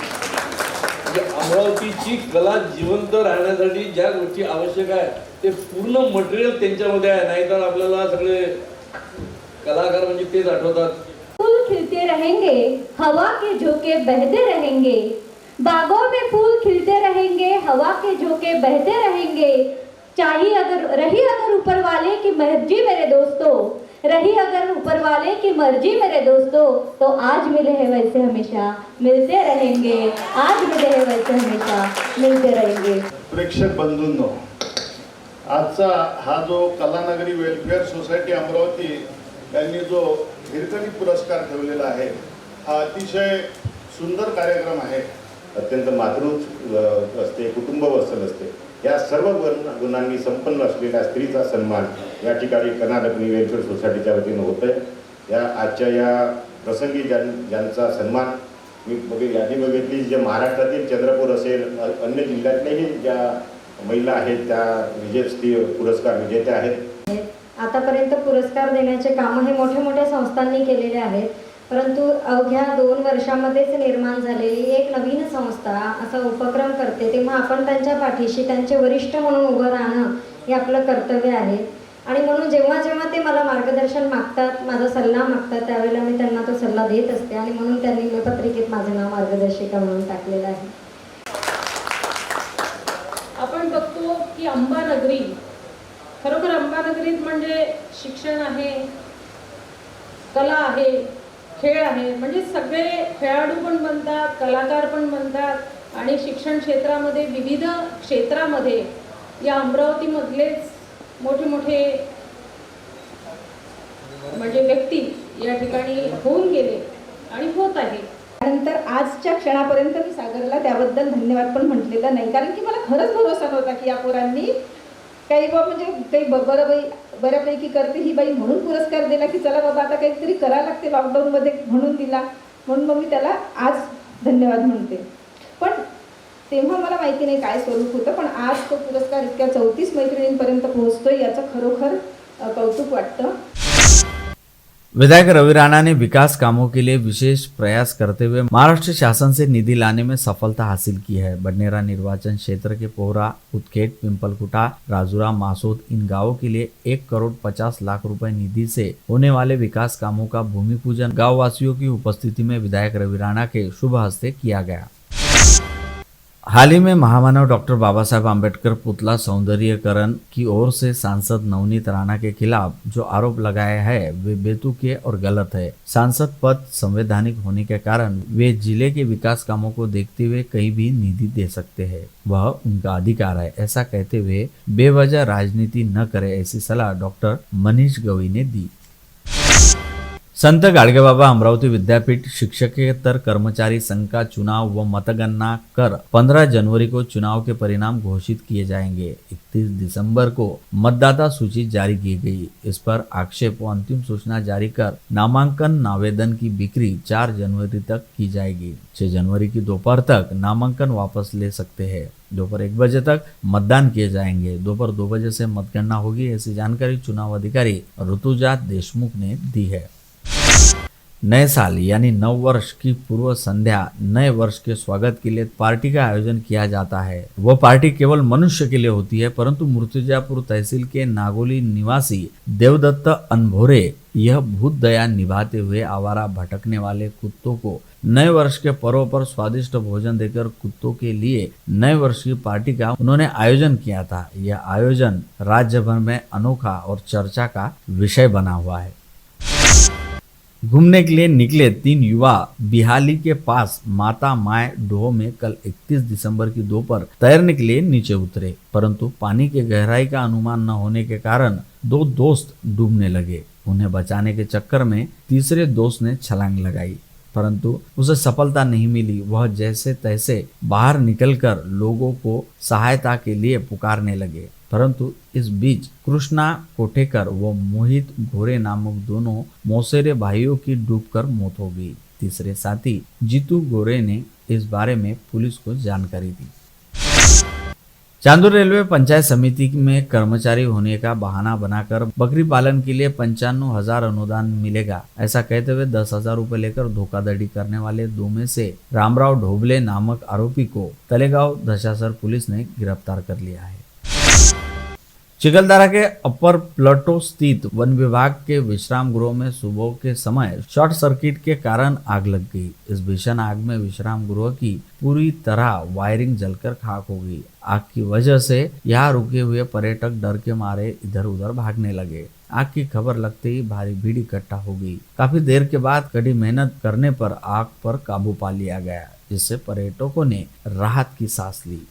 आहे अमरावतीची कला जिवंत राहण्यासाठी ज्या गोष्टी आवश्यक आहे ते पूर्ण मटेरियल त्यांच्यामध्ये आहे. नाहीतर आपल्याला सगळे कलाकार म्हणजे तेच आठवतात. फूल खिलते रहेंगे, हवा के झोंके बहते रहेंगे, बागों में फूल खिलते रहेंगे, हवा के झोंके बहते रहेंगे. चाहिए अगर ऊपर वाले की मर्जी मेरे दोस्तों, रही अगर ऊपर वाले की मर्जी मेरे दोस्तों, तो आज मिले हैं वैसे हमेशा मिलते रहेंगे, आज मिले हैं वैसे हमेशा मिलते रहेंगे. प्रेक्षक बंधूंनो, आजचा हा जो कलानगरी वेलफेअर सोसायटी अमरावती यांनी जो हिरकणी पुरस्कार ठेवलेला आहे, हा अतिशय सुंदर कार्यक्रम आहे. अत्यंत मातृत्व असते, कुटुंब वत्सल असते. या सर्व गुणांनी संपन्न असलेल्या स्त्रीचा सन्मान या ठिकाणी कलानगरी वेलफेअर सोसायटीच्या वतीनं होत आहे. या आजच्या या प्रसंगी ज्यांचा सन्मान मी यादी बघितली, जे महाराष्ट्रातील चंद्रपूर असेल, अन्य जिल्ह्यातल्याही ज्या महिला आहेत त्या स्त्री पुरस्कार विजेत्या आहेत. आतापर्यंत पुरस्कार देण्याचे कामं हे मोठ्या मोठ्या संस्थांनी केलेले आहेत, परंतु अवघ्या 2 वर्षामध्येच निर्माण झालेली एक नवीन संस्था असा उपक्रम करते, तेव्हा आपण त्यांच्या पाठीशी त्यांचे वरिष्ठ म्हणून उभं राहणं हे आपलं कर्तव्य आहे. आणि म्हणून जेव्हा जेव्हा ते मला मार्गदर्शन मागतात, माझा सल्ला मागतात, त्यावेळेला मी त्यांना तो सल्ला देत असते. आणि म्हणून त्यांनी पत्रिकेत माझं नाव मार्गदर्शिका म्हणून टाकलेलं आहे. आपण बघतो की अंबानगरी, खरोखर अंबानगरीत म्हणजे शिक्षण आहे, कला आहे, खेळ आहे, म्हणजे सगळे खेळाडू पण बनतात, कलाकार पण बनतात. आणि शिक्षण क्षेत्रामध्ये विविध क्षेत्रामध्ये या अमरावतीमधलेच मोठे मोठे म्हणजे व्यक्ती या ठिकाणी होऊन गेले आणि होत आहे. त्यानंतर आजच्या क्षणापर्यंत मी सागरला त्याबद्दल धन्यवाद पण म्हटलेलं नाही, कारण की मला खरंच भरोसा नव्हता की या पोरांनी काही म्हणजे काही बऱ्यापैकी करते ही बाई म्हणून पुरस्कार दिला, की चला बाबा आता काहीतरी करायला लागते लॉकडाऊनमध्ये म्हणून दिला. म्हणून मग मी त्याला आज धन्यवाद म्हणते. पण तेव्हा मला माहिती नाही काय स्वरूप होतं, पण आज तो पुरस्कार इतक्या 34 मैत्रिणींपर्यंत पोहोचतोय याचं खरोखर कौतुक वाटतं. विधायक रवि राणा ने विकास कामों के लिए विशेष प्रयास करते हुए महाराष्ट्र शासन से निधि लाने में सफलता हासिल की है. बडनेरा निर्वाचन क्षेत्र के पोहरा, उतखेट, पिंपलकुटा, राजुरा, मासोद इन गांवों के लिए 1,50,00,000 रुपए निधि से होने वाले विकास कामों का भूमि पूजन गाँव वासियों की उपस्थिति में विधायक रवि राणा के शुभ हस्ते किया गया. हाल ही में महामानव डॉक्टर बाबा साहेब आम्बेडकर पुतला सौंदर्यीकरण की ओर से सांसद नवनीत राणा के खिलाफ जो आरोप लगाया है वे बेतुके और गलत है. सांसद पद संवैधानिक होने के कारण वे जिले के विकास कामों को देखते हुए कहीं भी निधि दे सकते हैं, वह उनका अधिकार है. ऐसा कहते हुए बेवजह राजनीति न करे ऐसी सलाह डॉक्टर मनीष गवई ने दी. संत गाडगेबाबा अमरावती विद्यापीठ शिक्षकेतर कर्मचारी संघ का चुनाव व मतगणना कर 15 जनवरी को चुनाव के परिणाम घोषित किए जाएंगे. 31 दिसंबर को मतदाता सूची जारी की गई. इस पर आक्षेप व अंतिम सूचना जारी कर नामांकन आवेदन की बिक्री 4 जनवरी तक की जाएगी. 6 जनवरी की दोपहर तक नामांकन वापस ले सकते हैं. दोपहर 1 बजे तक मतदान किए जाएंगे. दोपहर 2 बजे से मतगणना होगी, ऐसी जानकारी चुनाव अधिकारी ऋतुजा देशमुख ने दी है. नए साल यानी नव वर्ष की पूर्व संध्या नए वर्ष के स्वागत के लिए पार्टी का आयोजन किया जाता है. वह पार्टी केवल मनुष्य के लिए होती है, परंतु मूर्तिजापुर तहसील के नागोली निवासी देवदत्त अनभोरे यह भूत दया निभाते हुए आवारा भटकने वाले कुत्तों को नए वर्ष के पर्व पर स्वादिष्ट भोजन देकर कुत्तों के लिए नए वर्ष की पार्टी का उन्होंने आयोजन किया था. यह आयोजन राज्य भर में अनोखा और चर्चा का विषय बना हुआ है. घूमने के लिए निकले 3 युवा बिहाली के पास माता माय डोह में कल 31 दिसंबर की दोपहर तैरने के लिए नीचे उतरे, परंतु पानी की गहराई का अनुमान न होने के कारण 2 दोस्त डूबने लगे. उन्हें बचाने के चक्कर में तीसरे दोस्त ने छलांग लगाई, परंतु उसे सफलता नहीं मिली. वह जैसे तैसे बाहर निकलकर लोगों को सहायता के लिए पुकारने लगे, परंतु इस बीच कृष्णा कोठेकर व मोहित घोरे नामक दोनों मौसेरे भाइयों की डूबकर मौत हो गई. तीसरे साथी जीतू गोरे ने इस बारे में पुलिस को जानकारी दी. चांदूर रेलवे पंचायत समिति में कर्मचारी होने का बहाना बनाकर बकरी पालन के लिए 95,000 अनुदान मिलेगा, ऐसा कहते हुए 10,000 रुपए लेकर धोखाधड़ी करने वाले दो में से रामराव ढोबले नामक आरोपी को तलेगांव दशासर पुलिस ने गिरफ्तार कर लिया है। चिखलदरा के अपर प्लाटो स्थित वन विभाग के विश्राम गृह में सुबह के समय शॉर्ट सर्किट के कारण आग लग गई। इस भीषण आग में विश्राम गृह की पूरी तरह वायरिंग जलकर खाक हो गई। आग की वजह से यहाँ रुके हुए पर्यटक डर के मारे इधर उधर भागने लगे। आग की खबर लगते ही भारी भीड़ इकट्ठा हो गई। काफी देर के बाद कड़ी मेहनत करने पर आग पर काबू पा लिया गया, जिससे पर्यटकों ने राहत की सांस ली।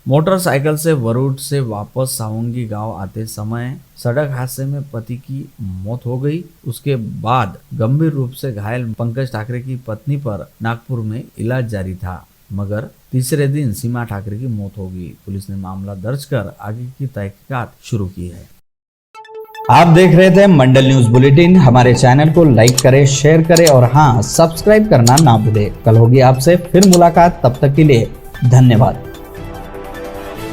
मोटरसाइकिल से वरुड से वापस सावंगी गांव आते समय सड़क हादसे में पति की मौत हो गई। उसके बाद गंभीर रूप से घायल पंकज ठाकरे की पत्नी पर नागपुर में इलाज जारी था, मगर तीसरे दिन सीमा ठाकरे की मौत हो गई। पुलिस ने मामला दर्ज कर आगे की तहकीकात शुरू की है। आप देख रहे थे मंडल न्यूज बुलेटिन। हमारे चैनल को लाइक करें, शेयर करें और हाँ, सब्सक्राइब करना ना भूलें। कल होगी आपसे फिर मुलाकात, तब तक के लिए धन्यवाद।